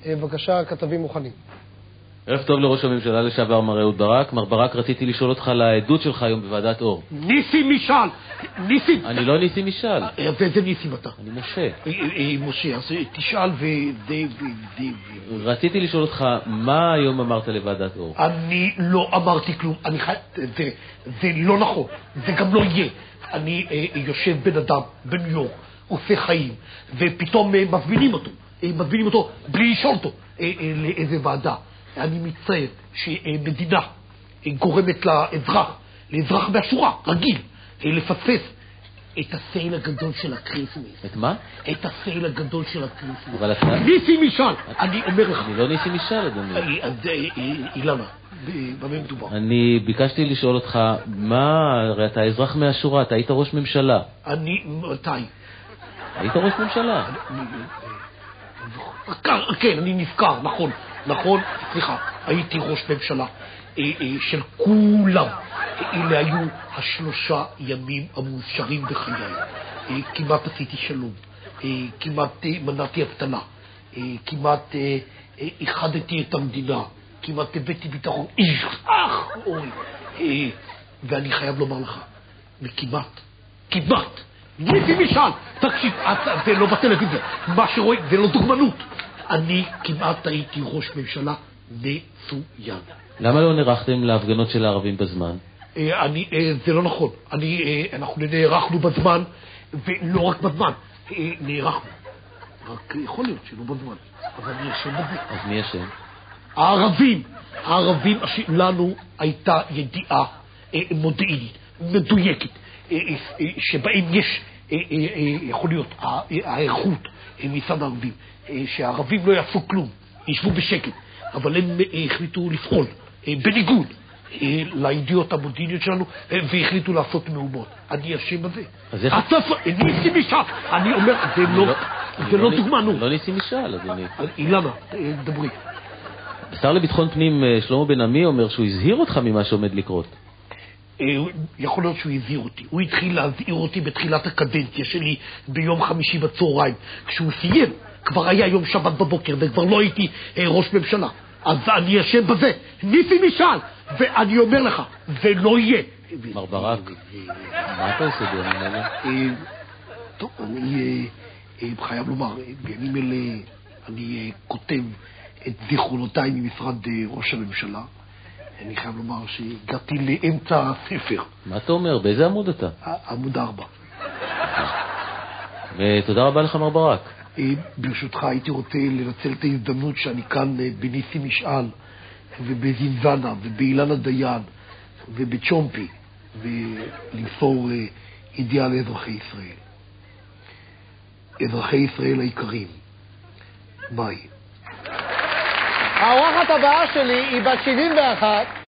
בבקשה, כתבים מוכנים. ערב טוב לראש הממשלה לשעבר מר אהוד ברק. מר ברק, רציתי לשאול אותך על העדות שלך היום בוועדת אור. ניסים משל! ניסים! אני לא ניסים משל. איזה ניסים אתה? אני משה. משה, אז תשאל רציתי לשאול אותך, מה היום אמרת לוועדת אור? אני לא אמרתי כלום. זה לא נכון. זה גם לא יהיה. אני יושב בן אדם בניו יורק, עושה חיים, ופתאום מזמינים אותו בלי לשאול אותו לאיזה ועדה. אני מצטער שמדינה גורמת לאזרח מהשורה, רגיל, לפספס את הסייל הגדול של הקריסמס. את מה? את הסייל הגדול של הקריסמס. אבל אתה... ניסים משל! אני אומר לך. אני לא ניסים משל, אדוני. אילנה, במה מדובר? אני ביקשתי לשאול אותך, מה... הרי אתה אזרח מהשורה, אתה היית ראש ממשלה. מתי? היית ראש ממשלה. כן, אני נזכר, נכון, סליחה, הייתי ראש ממשלה של כולם. אלה היו 3 ימים המאושרים בחיי. כמעט עשיתי שלום, כמעט מנעתי אבטלה, כמעט איחדתי את המדינה, כמעט הבאתי ביטחון, ואני חייב לומר לך, כמעט, ניסים משל, תקשיב, זה לא בטלוויזיה, מה שרואים זה לא דוגמנות. אני כמעט הייתי ראש ממשלה מצוין. למה לא נערכתם להפגנות של הערבים בזמן? זה לא נכון. אנחנו נערכנו בזמן, ולא רק בזמן. נערכנו. רק יכול להיות שלא בזמן. אבל אני אשם בזה. אז מי אשם? הערבים, לנו הייתה ידיעה מודיעינית, מדויקת, שבהם יש, יכול להיות, האיכות מצד הערבים, שהערבים לא יעשו כלום, ישבו בשקט, אבל הם החליטו לפעול בניגוד לידיעות המודיעיניות שלנו, והחליטו לעשות מהומות. אני אשם בזה. ניסים משל! אני אומר, זה לא דוגמנות. לא ניסים משל, אדוני. אילנה, דברי. השר לביטחון פנים שלמה בן עמי אומר שהוא הזהיר אותך ממה שעומד לקרות. יכול להיות שהוא הזהיר אותי. הוא התחיל להזהיר אותי בתחילת הקדנציה שלי ביום חמישי בצהריים. כשהוא סיים, כבר היה יום שבת בבוקר, וכבר לא הייתי ראש ממשלה. אז אני אשם בזה. ניסים משל! ואני אומר לך, זה לא יהיה. מר ברק, מה אתה עושה בימים אלה? טוב, אני חייב לומר, בימים אלה אני כותב את זיכרונותיי ממשרד ראש הממשלה. אני חייב לומר שהגעתי לאמצע הספר. מה אתה אומר? באיזה עמוד אתה? עמוד 4. ותודה רבה לך מר ברק. ברשותך הייתי רוצה לנצל את ההזדמנות שאני כאן בניסים משאל ובזינזנה ובאילנה דיין ובצ'ומפי ולמסור ידיעה לאזרחי ישראל. אזרחי ישראל היקרים, ביי. האורחת הבאה שלי היא בת 71,